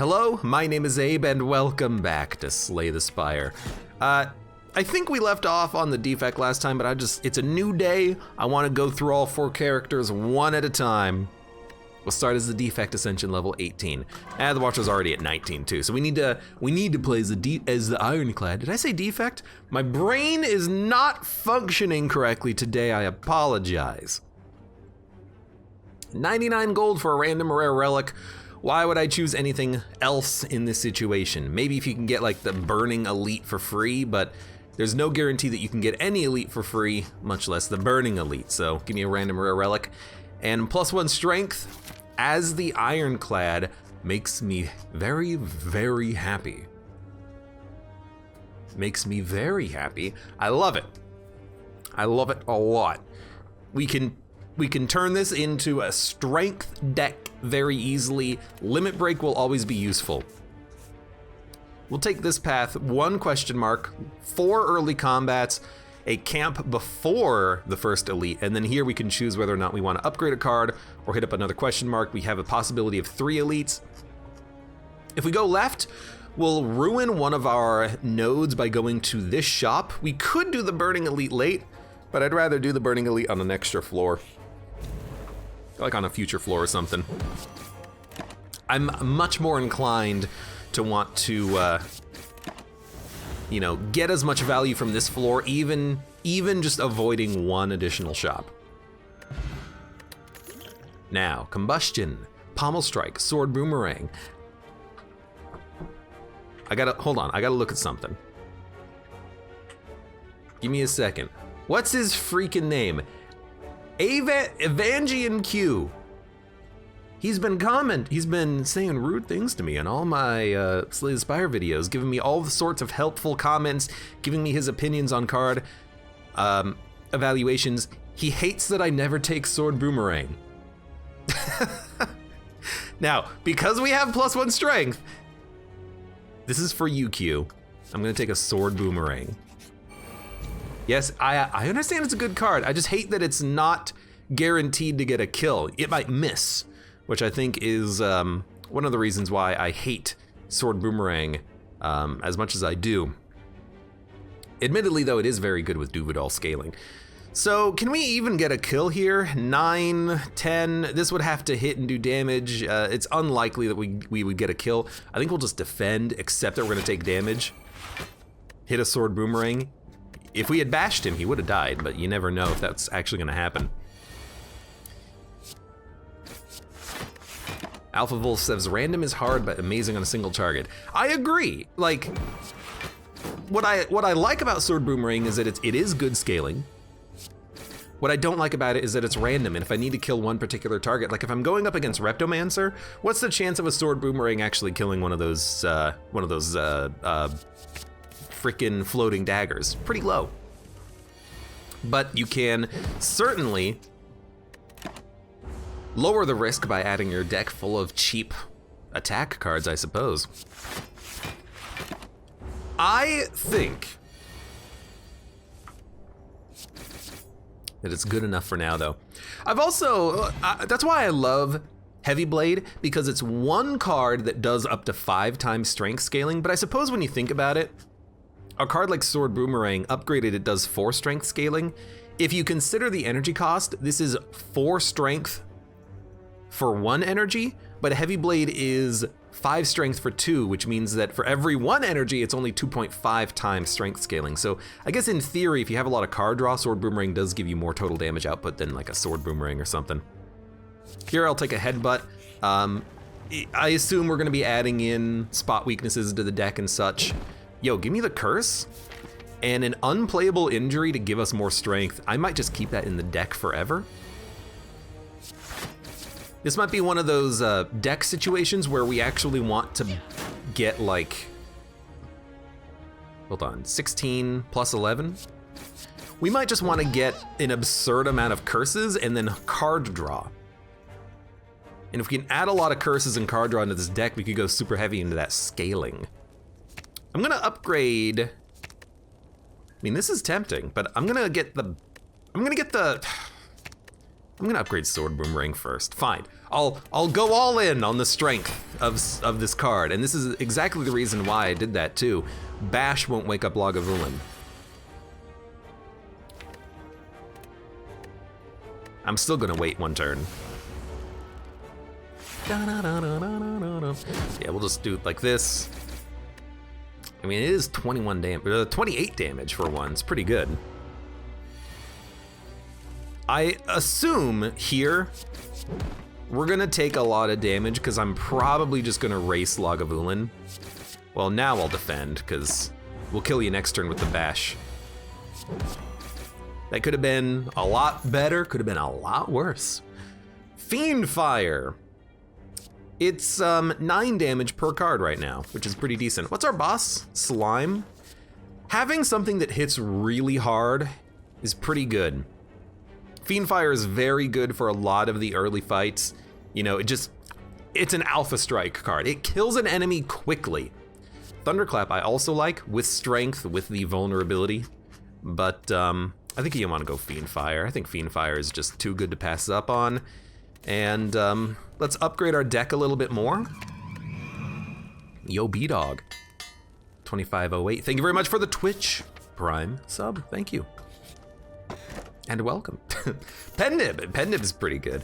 Hello, my name is Abe, and welcome back to Slay the Spire. I think we left off on the defect last time, but it's a new day. I want to go through all 4 characters one at a time. We'll start as the defect ascension level 18. The Watcher's already at 19 too, so we need to play as the Ironclad. Did I say defect? My brain is not functioning correctly today, I apologize. 99 gold for a random rare relic. Why would I choose anything else in this situation? Maybe if you can get like the burning elite for free, but there's no guarantee that you can get any elite for free, much less the burning elite. So give me a random rare relic. And +1 strength as the Ironclad makes me very, very happy. Makes me very happy. I love it. I love it a lot. We can turn this into a strength deck very easily. Limit break will always be useful. We'll take this path, 1 question mark, 4 early combats, a camp before the first elite, and then here we can choose whether or not we want to upgrade a card or hit up another question mark. We have a possibility of 3 elites. If we go left, we'll ruin one of our nodes by going to this shop. We could do the burning elite late, but I'd rather do the burning elite on an extra floor. Like on a future floor or something. I'm much more inclined to want to, get as much value from this floor, even just avoiding 1 additional shop. Now, combustion, pommel strike, sword boomerang. Hold on, I gotta look at something. Give me a second. What's his freaking name? Evangian Q. He's been saying rude things to me in all my Slay the Spire videos, giving me all the sorts of helpful comments, giving me his opinions on card evaluations. He hates that I never take sword boomerang. Now, because we have +1 strength, this is for you, Q. I'm gonna take a sword boomerang. Yes, I understand it's a good card. I just hate that it's not guaranteed to get a kill. It might miss, which I think is one of the reasons why I hate Sword Boomerang as much as I do. Admittedly, though, it is very good with Duvidal scaling. So can we even get a kill here? 9, 10, this would have to hit and do damage. It's unlikely that we would get a kill. I think we'll just defend, accept that we're gonna take damage. Hit a Sword Boomerang. If we had bashed him, he would have died, but you never know if that's actually gonna happen. Alpha Wolf says, random is hard, but amazing on a single target. I agree. Like, what I like about Sword Boomerang is that it is good scaling. What I don't like about it is that it's random, and if I need to kill 1 particular target, like if I'm going up against Reptomancer, what's the chance of a Sword Boomerang actually killing one of those freaking floating daggers? Pretty low. But you can certainly lower the risk by adding your deck full of cheap attack cards, I suppose. I think that it's good enough for now, though. I've also, that's why I love Heavy Blade, because it's 1 card that does up to 5 times strength scaling, but I suppose when you think about it, a card like Sword Boomerang, upgraded, it does 4 strength scaling. If you consider the energy cost, this is 4 strength for 1 energy, but a Heavy Blade is 5 strength for 2, which means that for every 1 energy, it's only 2.5 times strength scaling. So I guess in theory, if you have a lot of card draw, Sword Boomerang does give you more total damage output than like a Sword Boomerang or something. Here I'll take a Headbutt. I assume we're gonna be adding in spot weaknesses to the deck and such. Yo, give me the Curse and an unplayable injury to give us more strength. I might just keep that in the deck forever. This might be one of those deck situations where we actually want to get like, hold on, 16 plus 11? We might just want to get an absurd amount of curses and then card draw. And if we can add a lot of curses and card draw into this deck, we could go super heavy into that scaling. I'm gonna upgrade. I mean, this is tempting, but I'm gonna get the I'm gonna upgrade Sword Boomerang first. Fine. I'll go all in on the strength of this card, and this is exactly the reason why I did that too. Bash won't wake up Lagavulin. I'm still gonna wait one turn. Yeah, we'll just do it like this. I mean, it is 28 damage for one. It's pretty good. I assume here we're gonna take a lot of damage because I'm probably just gonna race Lagavulin. Well, now I'll defend because we'll kill you next turn with the bash. That could have been a lot better, could have been a lot worse. Fiendfire. It's 9 damage per card right now, which is pretty decent. What's our boss? Slime. Having something that hits really hard is pretty good. Fiendfire is very good for a lot of the early fights. You know, it's an alpha strike card. It kills an enemy quickly. Thunderclap I also like, with strength, with the vulnerability. But I think you want to go Fiendfire. I think Fiendfire is just too good to pass up on. And let's upgrade our deck a little bit more. Yo, B-Dog. 2508. Thank you very much for the Twitch Prime sub. Thank you. And welcome. Pendib is pretty good.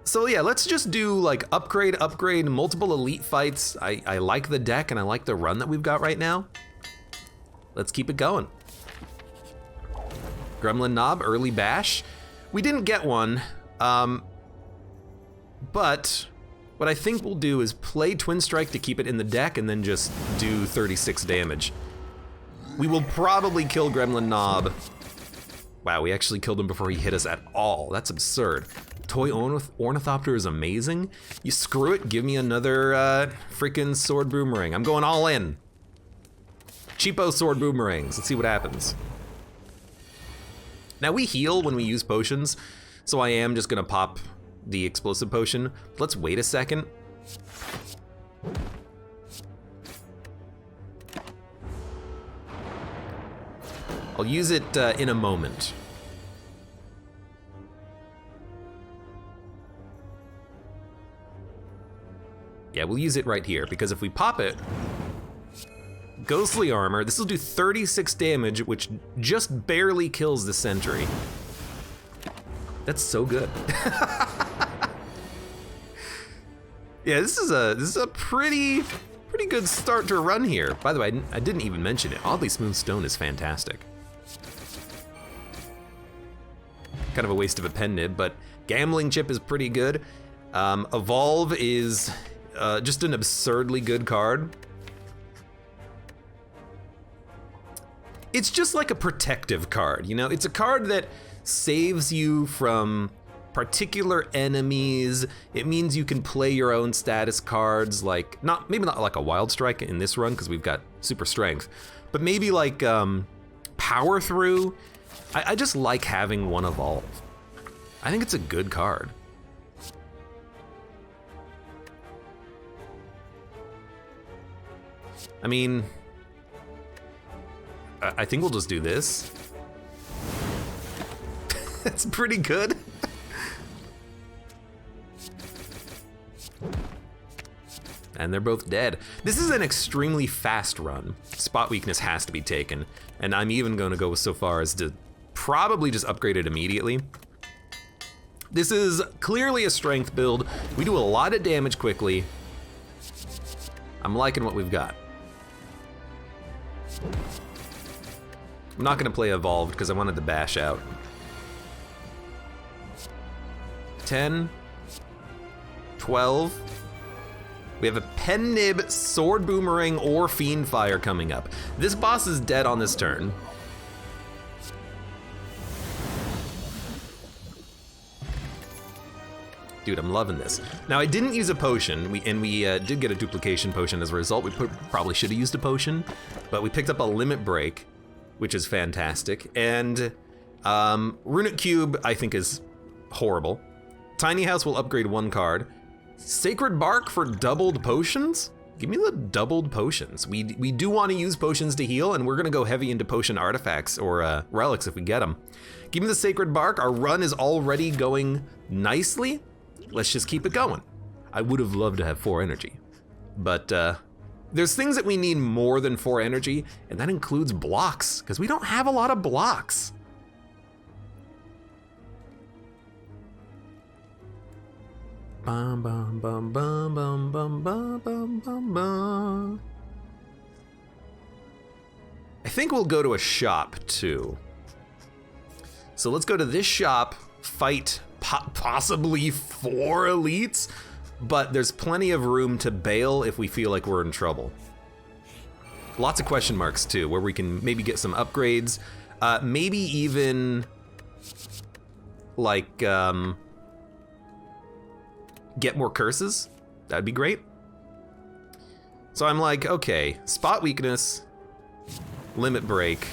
So yeah, let's just do like upgrade, multiple elite fights. I like the deck and I like the run that we've got right now. Let's keep it going. Gremlin Knob, early bash. We didn't get one, but what I think we'll do is play Twin Strike to keep it in the deck and then just do 36 damage. We will probably kill Gremlin Knob. Wow, we actually killed him before he hit us at all. That's absurd. Toy Ornithopter is amazing. You screw it, give me another freaking Sword Boomerang. I'm going all in. Cheapo Sword Boomerangs, let's see what happens. Now we heal when we use potions, so I am just gonna pop the explosive potion. Let's wait a second. I'll use it in a moment. Yeah, we'll use it right here, because if we pop it, Ghostly Armor, this will do 36 damage, which just barely kills the sentry. That's so good. Yeah, this is a pretty good start to a run here. By the way, I didn't even mention it. Oddly Smooth Stone is fantastic. Kind of a waste of a pen nib, but Gambling Chip is pretty good. Evolve is just an absurdly good card. It's just like a protective card, you know? It's a card that saves you from particular enemies. It means you can play your own status cards, like, maybe not like a Wild Strike in this run, because we've got super strength, but maybe like Power Through. I just like having one Evolve. I think it's a good card. I mean, I think we'll just do this. That's pretty good. And they're both dead. This is an extremely fast run. Spot weakness has to be taken, and I'm even going to go so far as to probably just upgrade it immediately. This is clearly a strength build. We do a lot of damage quickly. I'm liking what we've got. I'm not gonna play Evolved because I wanted to bash out. 10, 12. We have a Pen Nib, Sword Boomerang, or Fiendfire coming up. This boss is dead on this turn. Dude, I'm loving this. Now, I didn't use a potion, and we did get a duplication potion as a result. We probably should have used a potion, but we picked up a Limit Break, which is fantastic. And Runic Cube, I think, is horrible. Tiny House will upgrade one card. Sacred Bark for doubled potions? Give me the doubled potions. We do want to use potions to heal, and we're gonna go heavy into potion artifacts or relics if we get them. Give me the sacred bark. Our run is already going nicely. Let's just keep it going. I would have loved to have 4 energy, but there's things that we need more than 4 energy, and that includes blocks, because we don't have a lot of blocks. Bum, bum, bum, bum, bum, bum, bum, bum, bum, bum. I think we'll go to a shop too. So let's go to this shop, fight possibly 4 elites, but there's plenty of room to bail if we feel like we're in trouble. Lots of question marks too, where we can maybe get some upgrades, maybe even like get more curses. That'd be great. So I'm like, okay, spot weakness, limit break.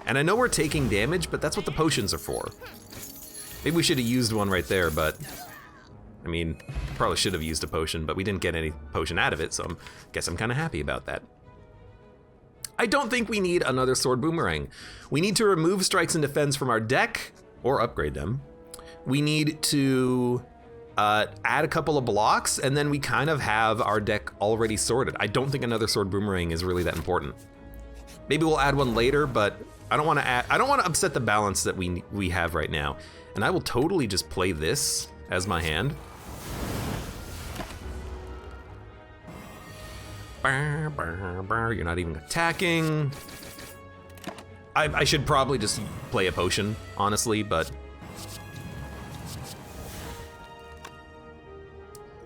And I know we're taking damage, but that's what the potions are for. Maybe we should have used one right there, but I mean, probably should have used a potion, but we didn't get any potion out of it, so I guess I'm kind of happy about that. I don't think we need another sword boomerang. We need to remove strikes and defense from our deck, or upgrade them. We need to add a couple of blocks, and then we kind of have our deck already sorted. I don't think another sword boomerang is really that important. Maybe we'll add one later, but I don't want to upset the balance that we have right now. And I will totally just play this as my hand. You're not even attacking. I should probably just play a potion, honestly, but...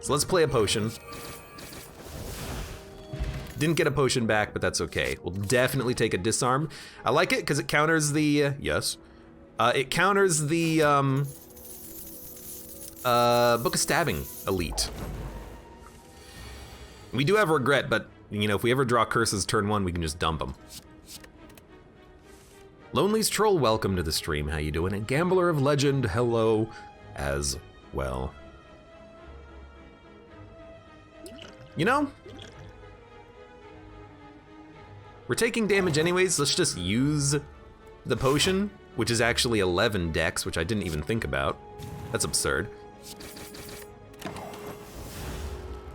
So let's play a potion. Didn't get a potion back, but that's okay. We'll definitely take a disarm. I like it because it counters the, yes. It counters the Book of Stabbing elite. We do have regret, but you know, if we ever draw curses turn 1, we can just dump them. Lonely's Troll, welcome to the stream. How you doing? And Gambler of Legend, hello as well. You know, we're taking damage anyways. Let's just use the potion, which is actually 11 dex, which I didn't even think about. That's absurd.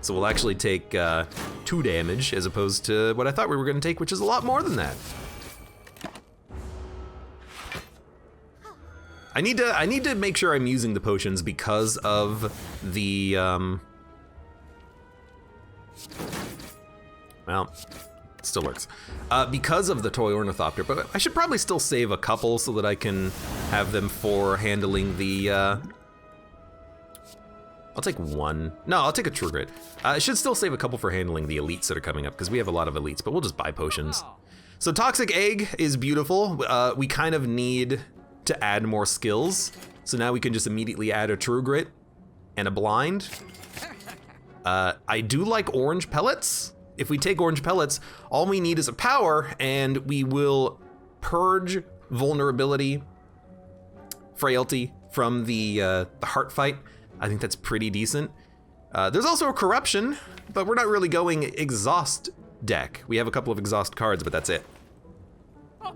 So we'll actually take 2 damage as opposed to what I thought we were going to take, which is a lot more than that. I need to make sure I'm using the potions because of the well, it still works. Because of the toy ornithopter, but I should probably still save a couple so that I can have them for handling the I'll take 1. No, I'll take a True Grit. I should still save a couple for handling the elites that are coming up because we have a lot of elites, but we'll just buy potions. So Toxic Egg is beautiful. We kind of need to add more skills. So now we can just immediately add a True Grit and a Blind. I do like Orange Pellets. If we take Orange Pellets, all we need is a power and we will purge vulnerability, frailty from the heart fight. I think that's pretty decent. There's also a corruption, but we're not really going exhaust deck. We have a couple of exhaust cards, but that's it. I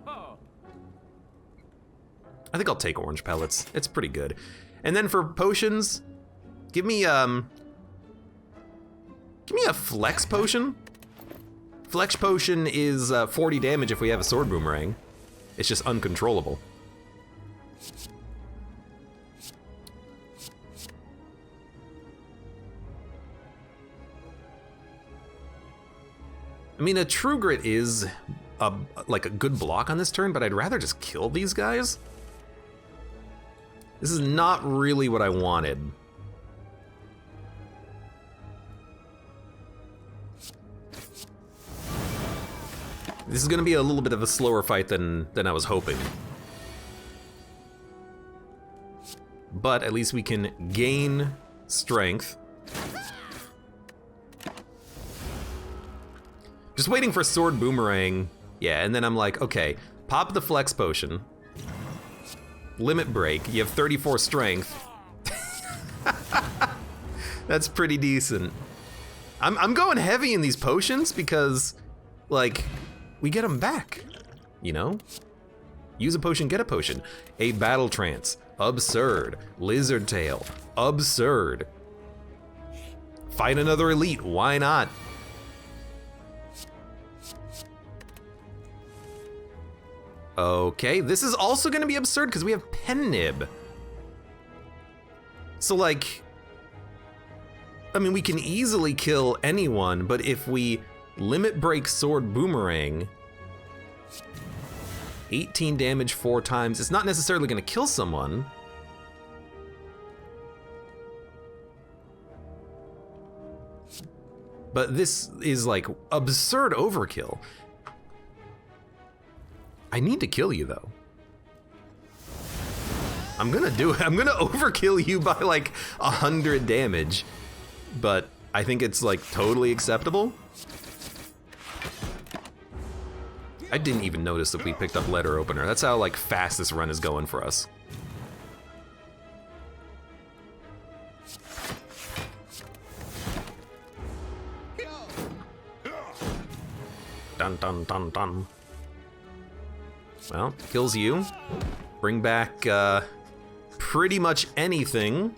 think I'll take Orange Pellets. It's pretty good. And then for potions, give me a Flex Potion. Flex Potion is 40 damage if we have a Sword Boomerang. It's just uncontrollable. I mean, a True Grit is like a good block on this turn, but I'd rather just kill these guys. This is not really what I wanted. This is gonna be a little bit of a slower fight than I was hoping. But at least we can gain strength. Just waiting for Sword Boomerang. Yeah, and then I'm like, okay, pop the Flex Potion. Limit Break, you have 34 strength. That's pretty decent. I'm going heavy in these potions because, like, we get them back, you know? Use a potion, get a potion. A battle trance, absurd. Lizard tail, absurd. Fight another elite, why not? Okay, this is also gonna be absurd because we have pen nib. So like, I mean, we can easily kill anyone, but if we limit break sword boomerang, 18 damage 4 times, it's not necessarily gonna kill someone. But this is like absurd overkill. I need to kill you though. I'm gonna do it. I'm gonna overkill you by like 100 damage, but I think it's like totally acceptable. I didn't even notice that we picked up letter opener. That's how like fast this run is going for us. Dun dun dun dun. Well, kills you. Bring back pretty much anything.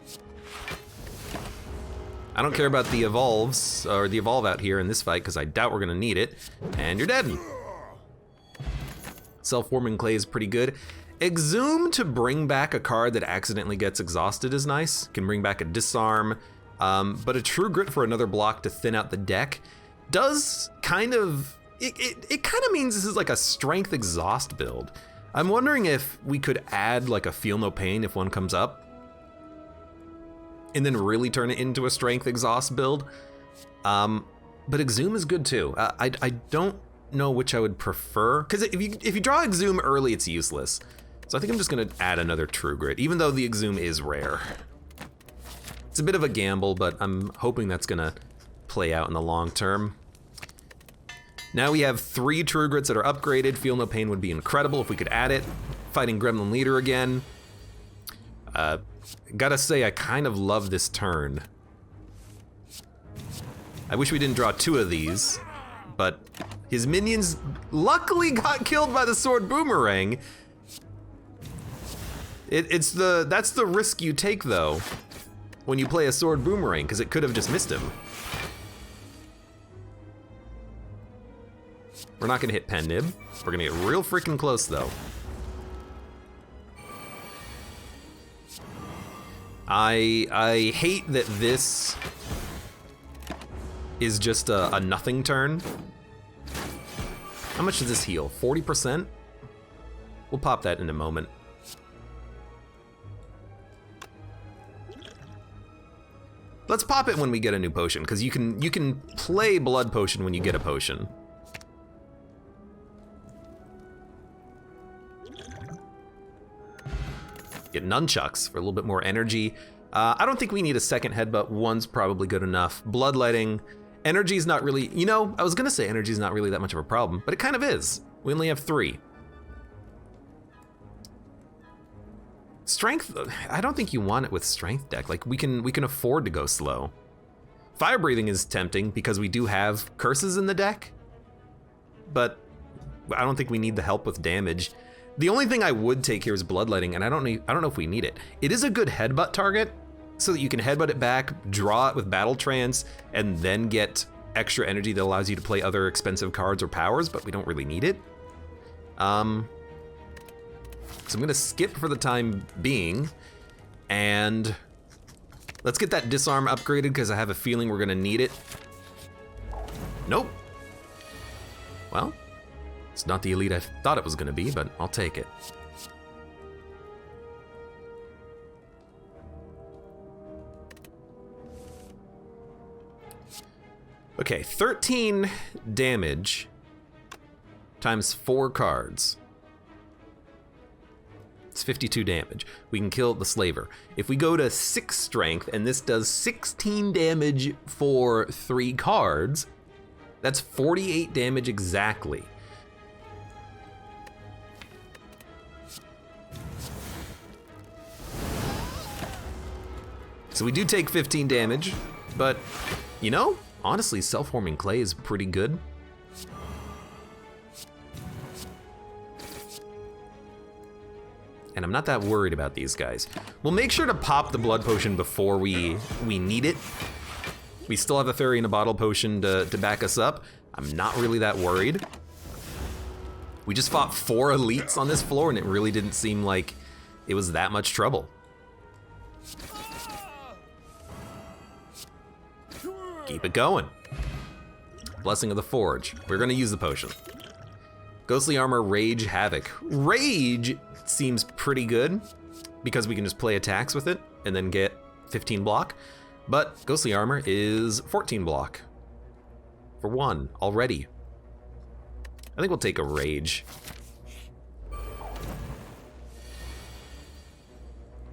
I don't care about the evolves, or the evolve out here in this fight, because I doubt we're gonna need it. And you're dead. Self-forming clay is pretty good. Exhume to bring back a card that accidentally gets exhausted is nice. Can bring back a disarm, but a true grit for another block to thin out the deck does kind of, it kind of means this is like a strength exhaust build. I'm wondering if we could add like a feel no pain if one comes up, and then really turn it into a strength exhaust build. But Exhume is good too. I don't know which I would prefer, because if you draw Exhume early, it's useless. So I think I'm just gonna add another True Grit, even though the Exhume is rare. It's a bit of a gamble, but I'm hoping that's gonna play out in the long term. Now we have 3 True Grits that are upgraded. Feel No Pain would be incredible if we could add it. Fighting Gremlin Leader again. Gotta say, I kind of love this turn. I wish we didn't draw 2 of these, but his minions luckily got killed by the sword boomerang. That's the risk you take though, when you play a sword boomerang, because it could have just missed him. We're not gonna hit Pen Nib. We're gonna get real freaking close though. I hate that this is just a nothing turn. How much does this heal? 40%? We'll pop that in a moment. Let's pop it when we get a new potion, because you can play Blood Potion when you get a potion. Get Nunchucks for a little bit more energy. I don't think we need a second headbutt. 1's probably good enough. Bloodletting. Energy's not really, you know, I was gonna say energy's not really that much of a problem, but it kind of is. We only have 3. Strength, I don't think you want it with strength deck. Like we can afford to go slow. Fire breathing is tempting because we do have curses in the deck, but I don't think we need the help with damage. The only thing I would take here is bloodletting, and I don't know if we need it. It is a good headbutt target, so that you can headbutt it back, draw it with battle trance, and then get extra energy that allows you to play other expensive cards or powers, but we don't really need it. So I'm gonna skip for the time being, and let's get that disarm upgraded because I have a feeling we're gonna need it. Nope. Well, it's not the elite I thought it was gonna be, but I'll take it. Okay, 13 damage times 4 cards. It's 52 damage. We can kill the slaver. If we go to 6 strength, and this does 16 damage for 3 cards, that's 48 damage exactly. So we do take 15 damage. But, you know, honestly, self-forming clay is pretty good. And I'm not that worried about these guys. We'll make sure to pop the blood potion before we need it. We still have a fairy in a bottle potion to back us up. I'm not really that worried. We just fought 4 elites on this floor and it really didn't seem like it was that much trouble. Keep it going. Blessing of the Forge. We're gonna use the potion. Ghostly Armor, Rage, Havoc. Rage seems pretty good because we can just play attacks with it and then get 15 block. But Ghostly Armor is 14 block for 1 already. I think we'll take a Rage.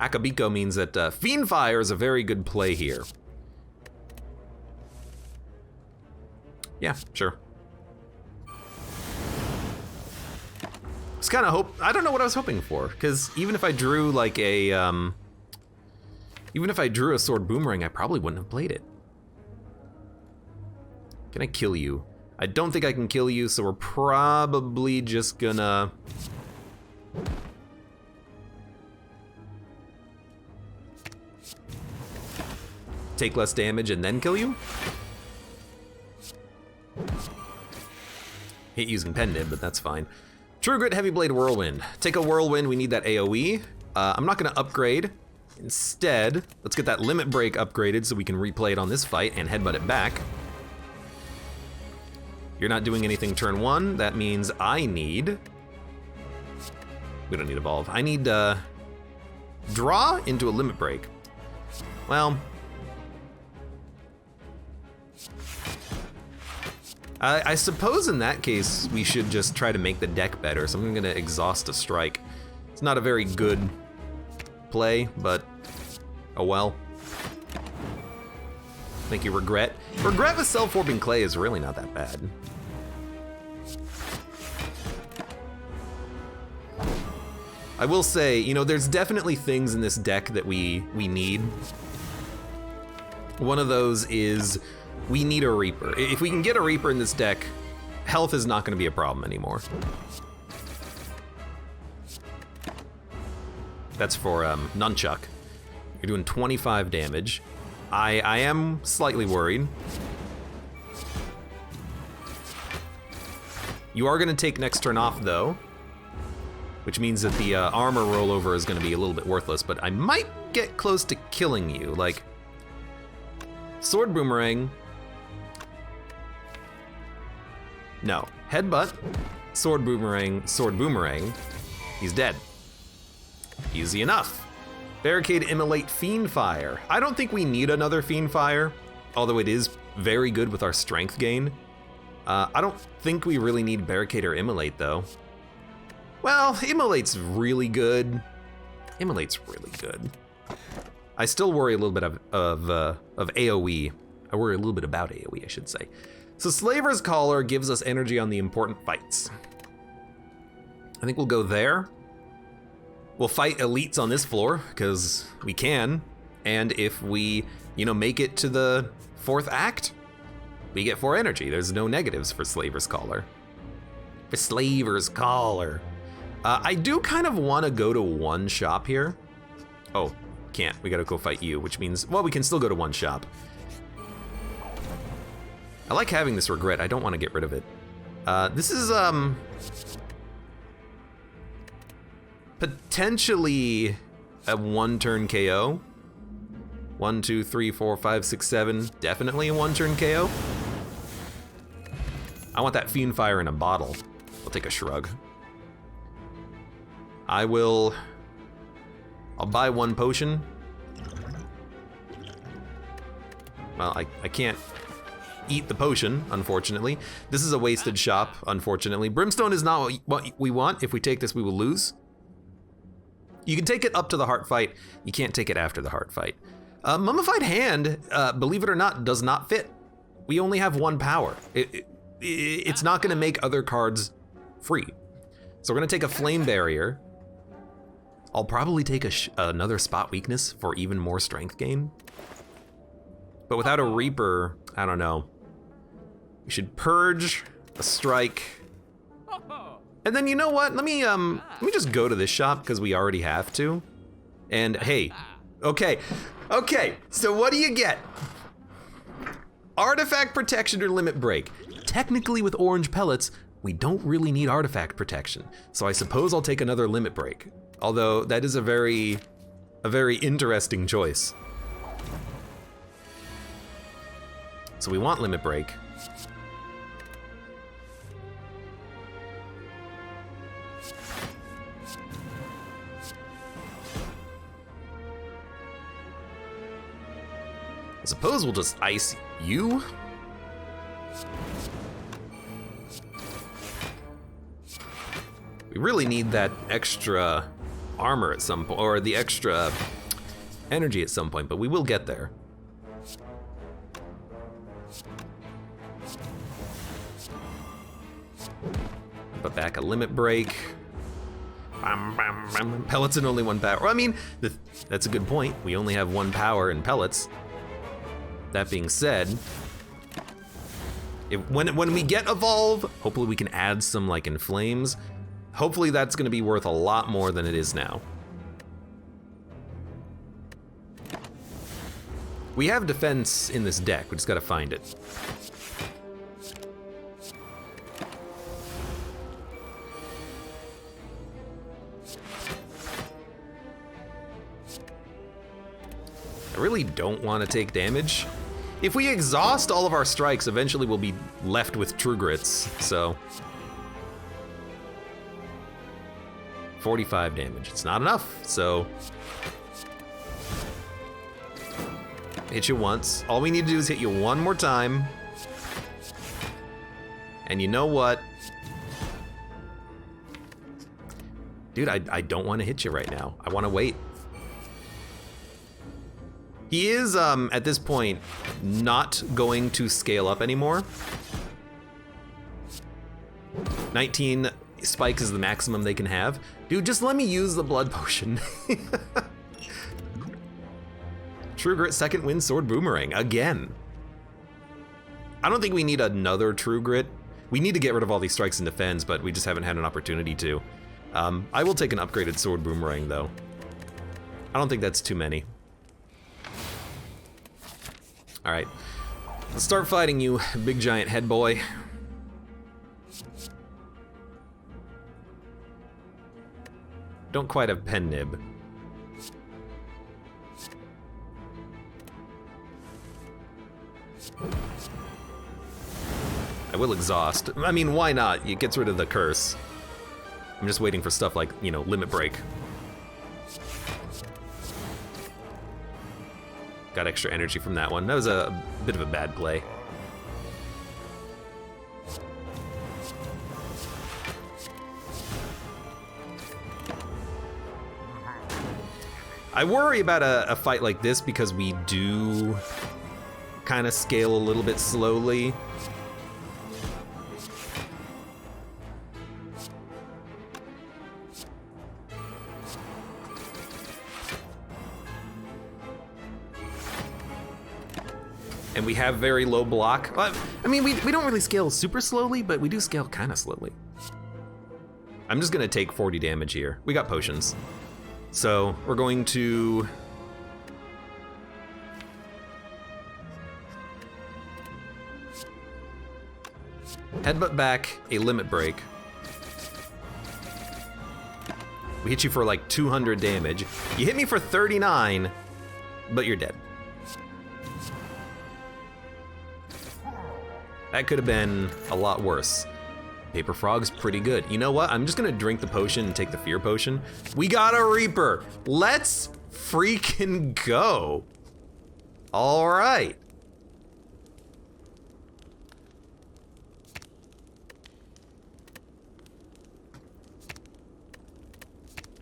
Akabiko means that Fiend Fire is a very good play here. Yeah, sure. I don't know what I was hoping for, because even if I drew like a, even if I drew a sword boomerang, I probably wouldn't have played it. Can I kill you? I don't think I can kill you, so we're probably just gonna... take less damage and then kill you? Hate using Pen Nib, but that's fine. True Grit, Heavy Blade, Whirlwind. Take a Whirlwind, we need that AoE. I'm not gonna upgrade. Instead, let's get that Limit Break upgraded so we can replay it on this fight and headbutt it back. You're not doing anything turn 1. That means I need... We don't need Evolve. I need draw into a Limit Break. Well... I suppose in that case, we should just try to make the deck better, so I'm gonna exhaust a strike. It's not a very good play, but oh well. Thank you, Regret. Regret with self-orbing clay is really not that bad. I will say, you know, there's definitely things in this deck that we need. One of those is we need a Reaper. If we can get a Reaper in this deck, health is not going to be a problem anymore. That's for Nunchuck. You're doing 25 damage. I am slightly worried. You are going to take next turn off, though, which means that the armor rollover is going to be a little bit worthless, but I might get close to killing you. Like, Sword Boomerang. No. Headbutt, Sword Boomerang. He's dead. Easy enough. Barricade, Immolate, Fiend Fire. I don't think we need another Fiend Fire, although it is very good with our strength gain. I don't think we really need Barricade or Immolate, though. Well, Immolate's really good. Immolate's really good. I still worry a little bit of AoE. I worry a little bit about AoE, I should say. So Slaver's Caller gives us energy on the important fights. I think we'll go there. We'll fight elites on this floor, because we can. And if we, you know, make it to the 4th act, we get 4 energy. There's no negatives for Slaver's Caller. For Slaver's Caller. I do kind of want to go to 1 shop here. Oh, can't. We gotta go fight you, which means, well, we can still go to 1 shop. I like having this Regret. I don't want to get rid of it. This is potentially a 1-turn KO. 1, 2, 3, 4, 5, 6, 7. Definitely a 1-turn KO. I want that Fiend Fire in a bottle. I'll take a shrug. I'll buy 1 potion. Well, I can't eat the potion, unfortunately. This is a wasted shop, unfortunately. Brimstone is not what we want. If we take this, we will lose. You can take it up to the heart fight. You can't take it after the heart fight. Mummified Hand, believe it or not, does not fit. We only have 1 power. It's not gonna make other cards free. So we're gonna take a Flame Barrier. I'll probably take another Spot Weakness for even more strength gain. But without a Reaper, I don't know. We should purge a strike. And then you know what? Let me just go to this shop because we already have to. And hey, okay, so what do you get? Artifact protection or limit break. Technically with orange pellets, we don't really need artifact protection. So I suppose I'll take another limit break. Although that is a very interesting choice. So we want limit break. I suppose we'll just ice you. We really need that extra armor at some point, or the extra energy at some point, but we will get there. Put back a limit break. Pellets and only 1 power. Well, I mean, that's a good point. We only have 1 power in pellets. That being said, when we get evolve, hopefully we can add some like in flames. Hopefully that's gonna be worth a lot more than it is now. We have defense in this deck, we just gotta find it. I really don't want to take damage. If we exhaust all of our strikes, eventually we'll be left with True Grits, so. 45 damage, it's not enough, so. Hit you once. All we need to do is hit you 1 more time. And you know what? Dude, I don't want to hit you right now. I want to wait. He is, at this point, not going to scale up anymore. 19 spikes is the maximum they can have. Dude, just let me use the blood potion. True Grit, second wind, sword, boomerang, again. I don't think we need another True Grit. We need to get rid of all these strikes and defends, but we just haven't had an opportunity to. I will take an upgraded sword boomerang, though. I don't think that's too many. All right, let's start fighting you, big giant head boy. Don't quite have pen nib. I will exhaust. I mean, why not? It gets rid of the curse. I'm just waiting for stuff like, you know, limit break. Got extra energy from that one. That was a bit of a bad play. I worry about a fight like this because we do kind of scale a little bit slowly. And we have very low block. I mean, we don't really scale super slowly, but we do scale kind of slowly. I'm just gonna take 40 damage here. We got potions. So we're going to... headbutt back a limit break. We hit you for like 200 damage. You hit me for 39, but you're dead. That could have been a lot worse. Paper Frog's pretty good. You know what? I'm just gonna drink the potion and take the fear potion. We got a Reaper. Let's freaking go. All right.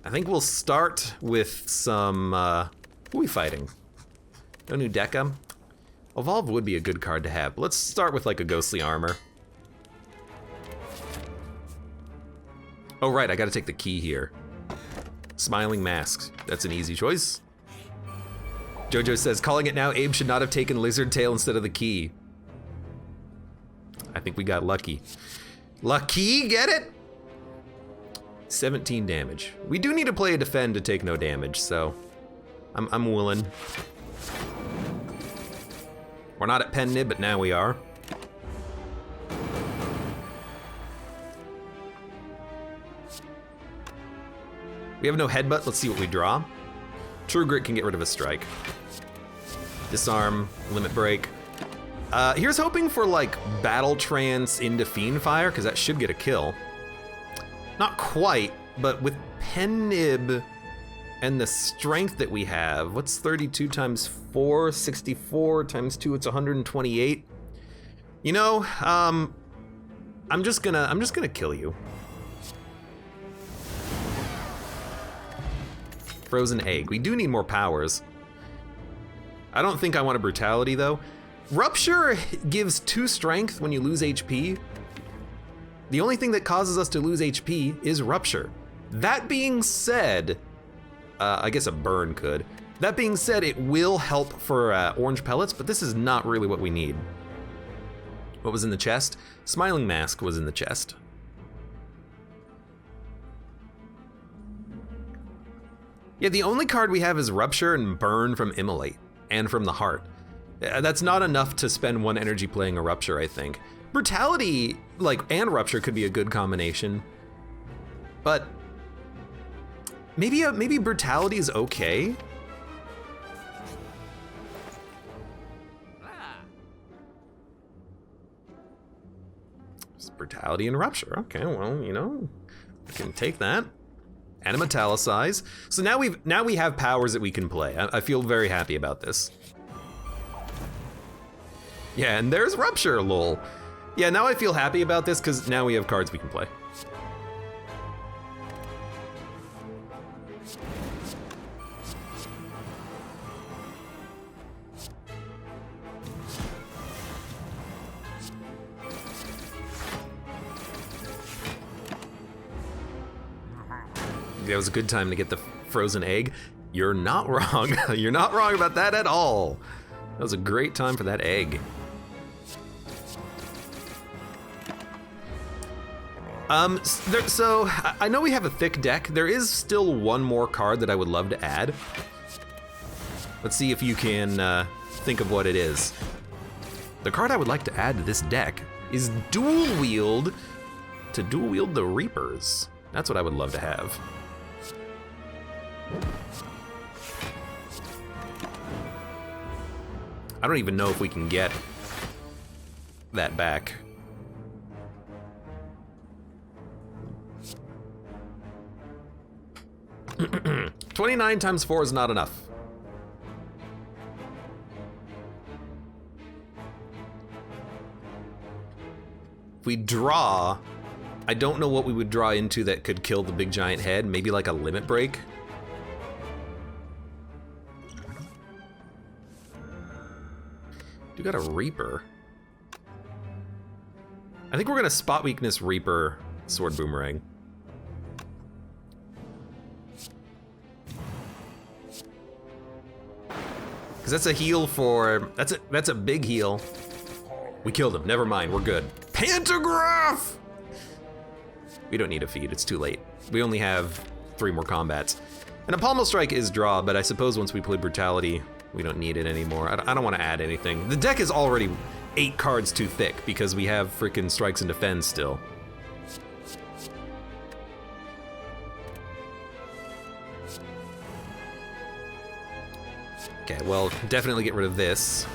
I think we'll start with some, who are we fighting? No new Deca? Evolve would be a good card to have. Let's start with like a ghostly armor. Oh right, I gotta take the key here. Smiling Masks, that's an easy choice. Jojo says, calling it now, Abe should not have taken Lizard Tail instead of the key. I think we got lucky. Lucky, get it? 17 damage. We do need to play a defend to take no damage, so I'm willing. We're not at pen nib, but now we are. We have no headbutt, let's see what we draw. True Grit can get rid of a strike. Disarm, limit break. Here's hoping for like Battle Trance into Fiend Fire, because that should get a kill. Not quite, but with pen nib and the strength that we have, what's 32 times 4? 64 times 2, it's 128. You know, I'm just gonna kill you. Frozen Egg. We do need more powers. I don't think I want a Brutality though. Rupture gives 2 strength when you lose HP. The only thing that causes us to lose HP is Rupture. That being said, I guess a burn could. That being said, it will help for orange pellets, but this is not really what we need. What was in the chest? Smiling Mask was in the chest. Yeah, the only card we have is Rupture and Burn from Immolate, and from the Heart. That's not enough to spend 1 energy playing a Rupture, I think. Brutality, like, and Rupture could be a good combination. But maybe Brutality is okay. It's Brutality and Rupture. Okay, well, you know, we can take that. And a Metallicize. So now we have powers that we can play. I feel very happy about this. Yeah, and there's Rupture, lol. Yeah, now I feel happy about this because now we have cards we can play. That was a good time to get the Frozen Egg. You're not wrong. You're not wrong about that at all. That was a great time for that egg. So I know we have a thick deck. There is still 1 more card that I would love to add. Let's see if you can think of what it is. The card I would like to add to this deck is Dual Wield to dual wield the Reapers. That's what I would love to have. I don't even know if we can get that back. $29 times 4 is not enough. If we draw, I don't know what we would draw into that could kill the big giant head. Maybe like a limit break. You got a Reaper. I think we're gonna spot weakness Reaper Sword Boomerang. Cause that's a heal for, that's a big heal. We killed him, never mind, we're good. Pantograph! We don't need a feed, it's too late. We only have 3 more combats. And a Pommel Strike is draw, but I suppose once we play Brutality, we don't need it anymore. I don't want to add anything. The deck is already 8 cards too thick because we have freaking Strikes and Defends still. Okay, well, definitely get rid of this.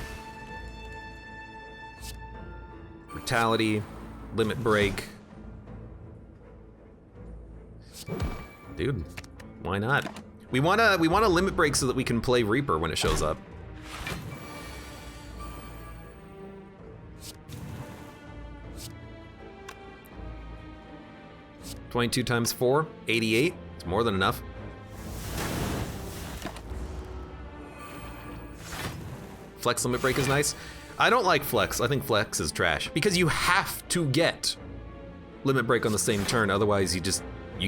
Brutality, Limit Break. Dude, why not? We want a Limit Break so that we can play Reaper when it shows up. $22 times 4, 88. It's more than enough. Flex Limit Break is nice. I don't like Flex. I think Flex is trash because you have to get Limit Break on the same turn. Otherwise, you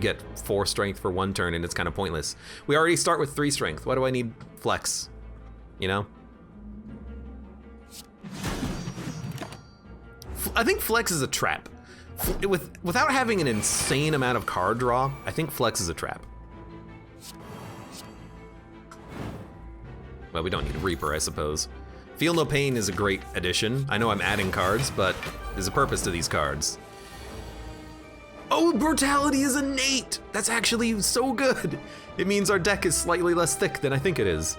get 4 strength for 1 turn and it's kind of pointless. We already start with 3 strength. Why do I need Flex? you know? I think Flex is a trap. Without having an insane amount of card draw, I think Flex is a trap. Well, we don't need Reaper, I suppose. Feel No Pain is a great addition. I know I'm adding cards, but there's a purpose to these cards. Oh, Brutality is innate! That's actually so good! It means our deck is slightly less thick than I think it is.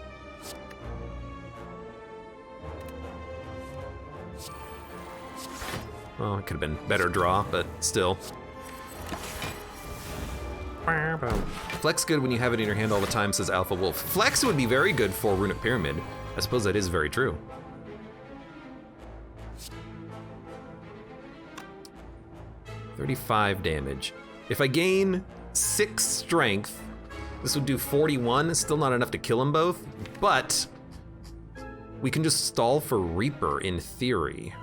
Oh, it could have been better draw, but still. Flex good when you have it in your hand all the time, says Alpha Wolf. Flex would be very good for Runic Pyramid. I suppose that is very true. $35 damage. If I gain 6 strength, this would do 41. Still not enough to kill them both, but we can just stall for Reaper in theory.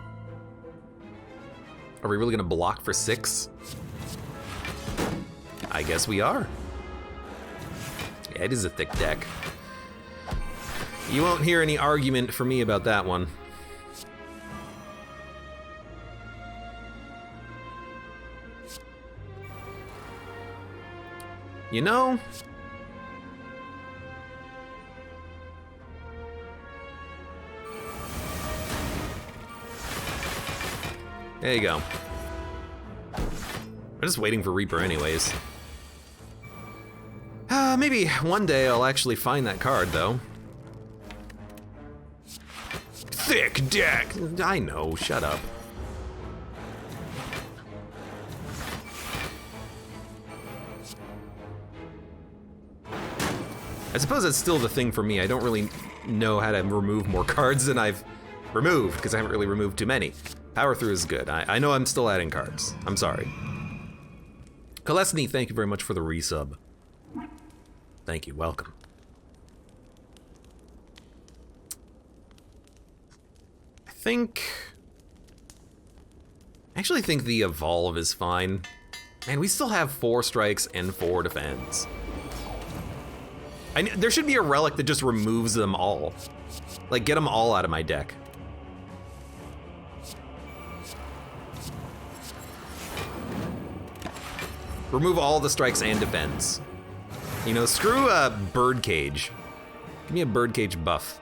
Are we really gonna block for 6? I guess we are. Yeah, it is a thick deck. You won't hear any argument from me about that one. You know, there you go. I'm just waiting for Reaper anyways. Maybe one day I'll actually find that card though. Thick deck! I know, shut up. I suppose that's still the thing for me. I don't really know how to remove more cards than I've removed, because I haven't really removed too many. Power through is good. I know I'm still adding cards. I'm sorry. Kalesny, thank you very much for the resub. Thank you, welcome. I actually think the Evolve is fine. Man, we still have 4 strikes and 4 defense. There should be a relic that just removes them all. Like, get them all out of my deck. Remove all the strikes and defense. You know, screw a Birdcage. Give me a Birdcage buff.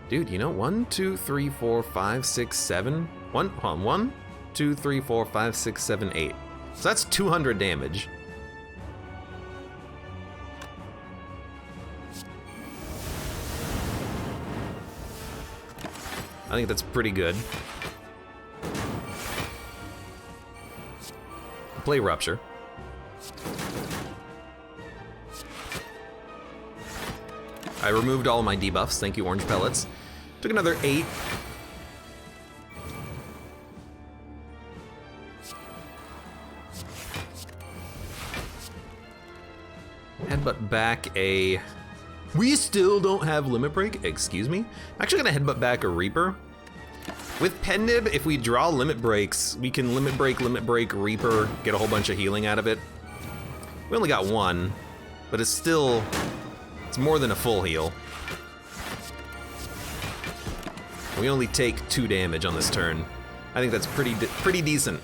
Dude, you know, 1, 2, 3, 4, 5, 6, 7. 1, 2, 3, 4, 5, 6, 7, 8. So that's 200 damage. I think that's pretty good. Play Rupture. I removed all of my debuffs. Thank you, Orange Pellets. Took another 8. Headbutt back a... We still don't have Limit Break? Excuse me? I'm actually gonna headbutt back a Reaper. With Pendib, if we draw Limit Breaks, we can Limit Break, Reaper, get a whole bunch of healing out of it. We only got 1, but it's still... It's more than a full heal. We only take 2 damage on this turn. I think that's pretty decent.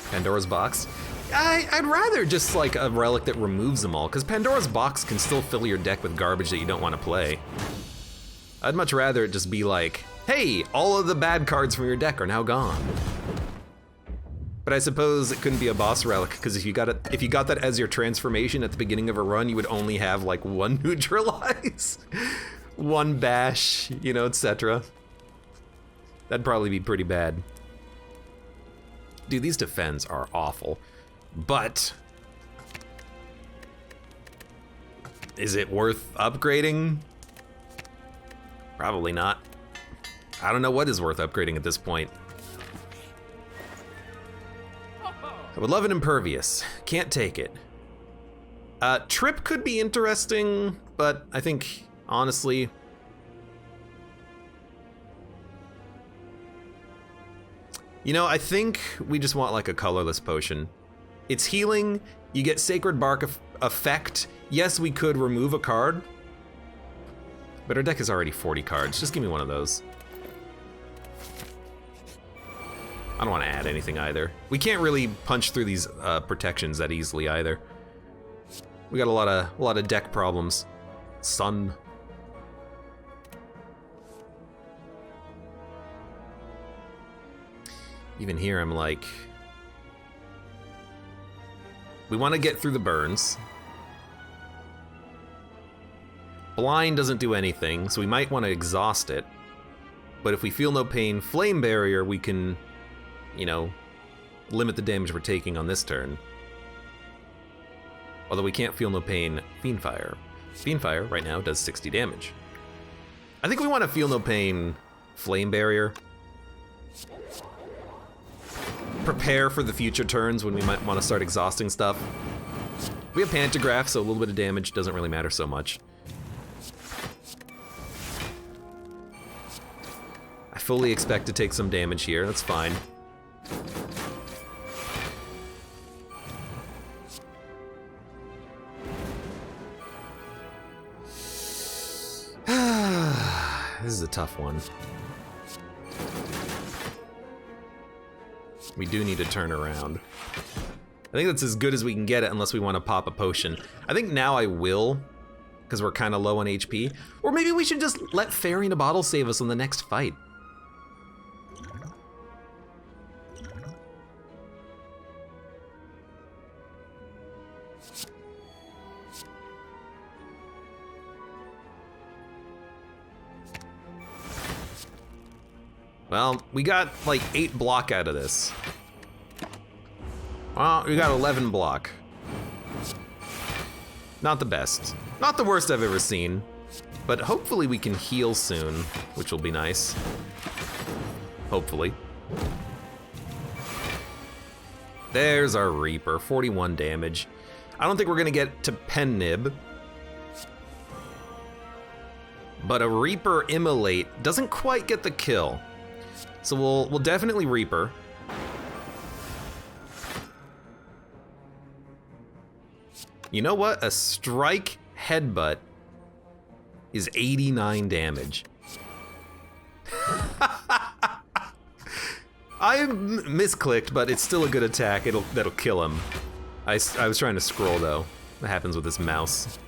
Pandora's Box. I'd rather just like a relic that removes them all, because Pandora's Box can still fill your deck with garbage that you don't want to play. I'd much rather it just be like, hey, all of the bad cards from your deck are now gone. But I suppose it couldn't be a boss relic, because if you got that as your transformation at the beginning of a run, you would only have like 1 neutralize, 1 bash, you know, etc. That'd probably be pretty bad. Dude, these defends are awful. But is it worth upgrading? Probably not. I don't know what is worth upgrading at this point. I would love an Impervious. Can't take it. Trip could be interesting, but I think, honestly, You know, I think we just want like a colorless potion. It's healing, you get Sacred Bark effect. Yes, we could remove a card, but our deck is already 40 cards. Just give me one of those. I don't want to add anything either. We can't really punch through these protections that easily either. We got a lot of deck problems. Sun. Even here, I'm like, we want to get through the burns. Blind doesn't do anything, so we might want to exhaust it. But if we feel no pain, Flame Barrier, we can, you know, limit the damage we're taking on this turn. Although we can't feel no pain, Fiendfire. Fiendfire right now does 60 damage. I think we want to feel no pain, Flame Barrier. Prepare for the future turns when we might want to start exhausting stuff. We have Pantograph, so a little bit of damage doesn't really matter so much. I fully expect to take some damage here, that's fine. This is a tough one. We do need to turn around. I think that's as good as we can get it unless we want to pop a potion. I think now I will, because we're kind of low on HP. Or maybe we should just let Fairy in a Bottle save us on the next fight. Well, we got like 8 block out of this. Well, we got 11 block. Not the best. Not the worst I've ever seen. But hopefully we can heal soon, which will be nice. Hopefully. There's our Reaper, 41 damage. I don't think we're gonna get to Pen Nib. But a Reaper Immolate doesn't quite get the kill. So we'll definitely Reaper. You know what? A Strike Headbutt is 89 damage. I misclicked, but it's still a good attack. That'll kill him. I was trying to scroll though. That happens with this mouse.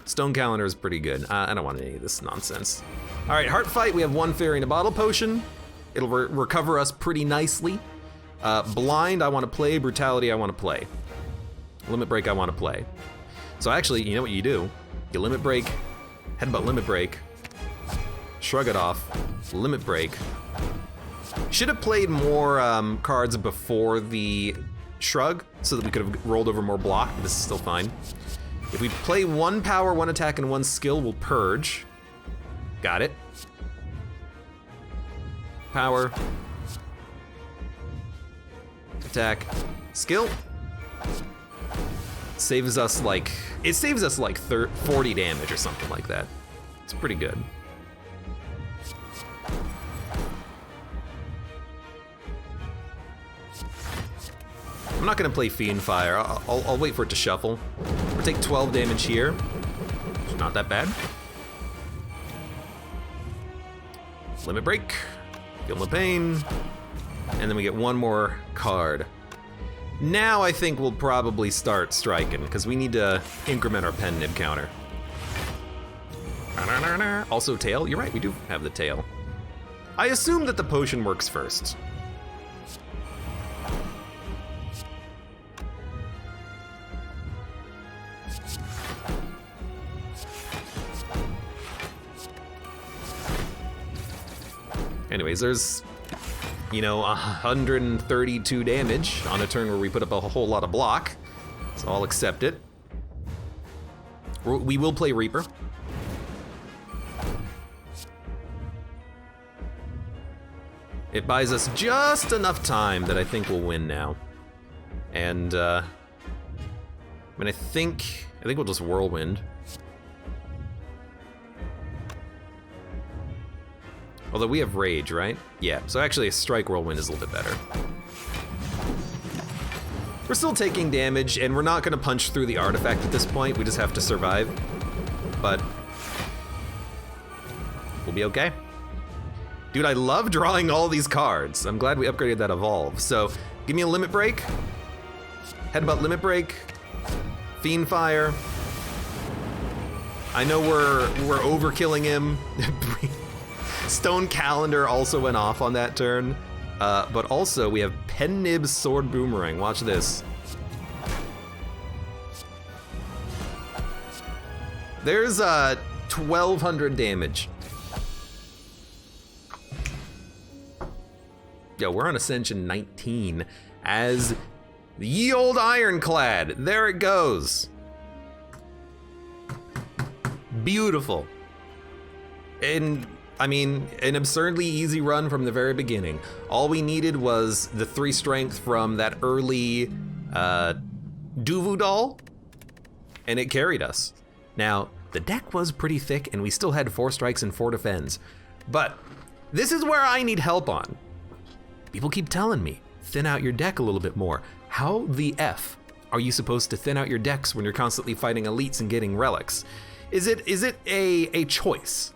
Stone Calendar is pretty good. I don't want any of this nonsense. All right, Heart Fight, we have 1 Fairy in a Bottle potion. It'll recover us pretty nicely. Blind, I want to play. Brutality, I want to play. Limit Break, I want to play. So actually, you know what you do? You Limit Break, Headbutt Limit Break, Shrug it off, Limit Break. Should have played more cards before the Shrug so that we could have rolled over more block, but this is still fine. If we play 1 power, 1 attack, and 1 skill, we'll Purge. Got it. Power. Attack. Skill. Saves us like, it saves us like 40 damage or something like that. It's pretty good. I'm not gonna play Fiendfire. I'll wait for it to shuffle. We'll take 12 damage here. It's not that bad. Limit Break, Feel No Pain, and then we get 1 more card. Now I think we'll probably start striking, because we need to increment our Pen Nib counter. Also tail, you're right, we do have the tail. I assume that the potion works first. Anyways, there's, you know, 132 damage on a turn where we put up a whole lot of block, so I'll accept it. We will play Reaper. It buys us just enough time that I think we'll win now. And, I mean, I think we'll just Whirlwind. Although we have rage, right? Yeah, so actually a strike whirlwind is a little bit better. We're still taking damage, and we're not gonna punch through the artifact at this point. We just have to survive. But we'll be okay. Dude, I love drawing all these cards. I'm glad we upgraded that evolve. So give me a limit break. Headbutt limit break. Fiend fire. I know we're overkilling him. Stone Calendar also went off on that turn. But also we have Pen Nib's Sword Boomerang. Watch this. There's 1,200 damage. Yo, we're on Ascension 19 as the ye old Ironclad. There it goes. Beautiful. And I mean, an absurdly easy run from the very beginning. All we needed was the 3 strength from that early Duvu doll, and it carried us. Now, the deck was pretty thick, and we still had 4 strikes and 4 defends. But this is where I need help on. People keep telling me, thin out your deck a little bit more. How the F are you supposed to thin out your decks when you're constantly fighting elites and getting relics? Is it a choice?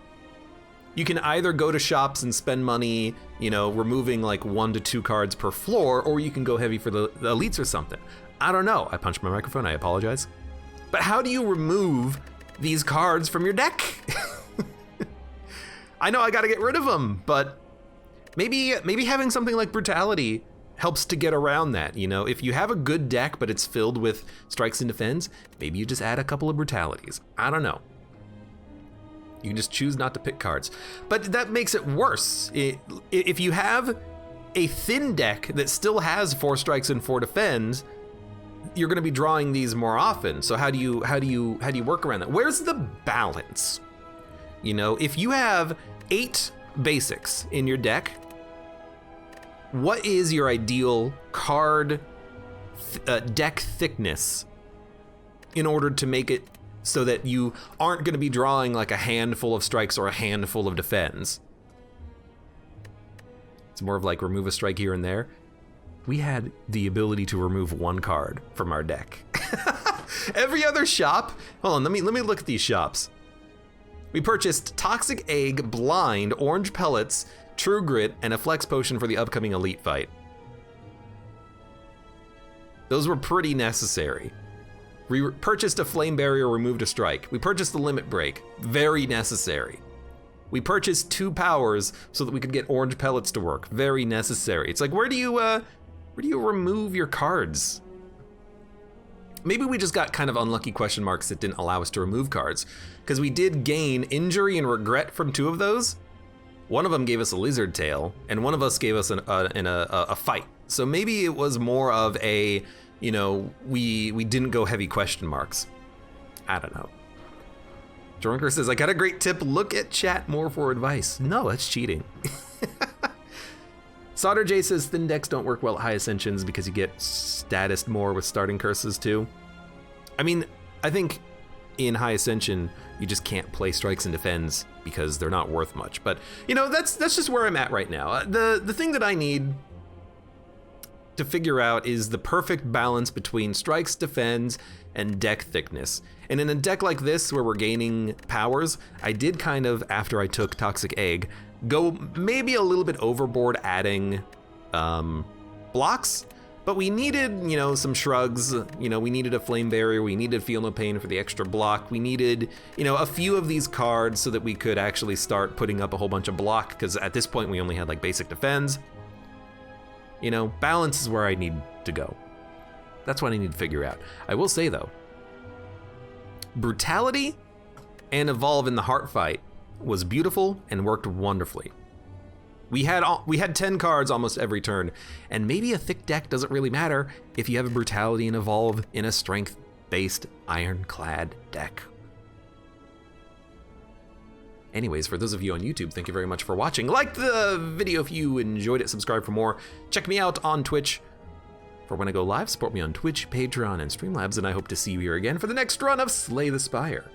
You can either go to shops and spend money, you know, removing like 1 to 2 cards per floor, or you can go heavy for the elites or something. I don't know. I punched my microphone, I apologize. But how do you remove these cards from your deck? I know I gotta get rid of them, but maybe having something like Brutality helps to get around that. You know, if you have a good deck, but it's filled with strikes and defends, maybe you just add a couple of Brutalities. I don't know. You can just choose not to pick cards. But that makes it worse. If you have a thin deck that still has 4 strikes and 4 defends, you're gonna be drawing these more often. So how do you work around that? Where's the balance? You know, if you have 8 basics in your deck, what is your ideal card deck thickness in order to make it so that you aren't going to be drawing like a handful of strikes or a handful of defends? It's more of like remove a strike here and there. We had the ability to remove 1 card from our deck. Every other shop, hold on, let me look at these shops. We purchased Toxic Egg, Blind, Orange Pellets, True Grit, and a Flex Potion for the upcoming Elite fight. Those were pretty necessary. We purchased a Flame Barrier, removed a strike. We purchased the Limit Break, very necessary. We purchased 2 powers so that we could get Orange Pellets to work, very necessary. It's like, where do you remove your cards? Maybe we just got kind of unlucky question marks that didn't allow us to remove cards, because we did gain Injury and Regret from 2 of those. One of them gave us a Lizard Tail, and one of us gave us a fight. So maybe it was more of a, you know, we didn't go heavy question marks. I don't know. Dronker says, I got a great tip, look at chat more for advice. No, that's cheating. Solder J says, thin decks don't work well at high ascensions because you get statused more with starting curses too. I mean, I think in high ascension, you just can't play strikes and defends because they're not worth much. But you know, that's just where I'm at right now. The thing that I need to figure out is the perfect balance between strikes, defends, and deck thickness. And in a deck like this where we're gaining powers, I did kind of, after I took Toxic Egg, go maybe a little bit overboard adding blocks, but we needed, you know, some shrugs, you know, we needed a Flame Barrier, we needed Feel No Pain for the extra block, we needed, you know, a few of these cards so that we could actually start putting up a whole bunch of block, because at this point we only had like basic defends. You know, balance is where I need to go. That's what I need to figure out. I will say though, Brutality and Evolve in the Heart Fight was beautiful and worked wonderfully. We had 10 cards almost every turn, and maybe a thick deck doesn't really matter if you have a Brutality and Evolve in a strength-based Ironclad deck. Anyways, for those of you on YouTube, thank you very much for watching. Like the video if you enjoyed it, subscribe for more. Check me out on Twitch for when I go live, support me on Twitch, Patreon, and Streamlabs, and I hope to see you here again for the next run of Slay the Spire.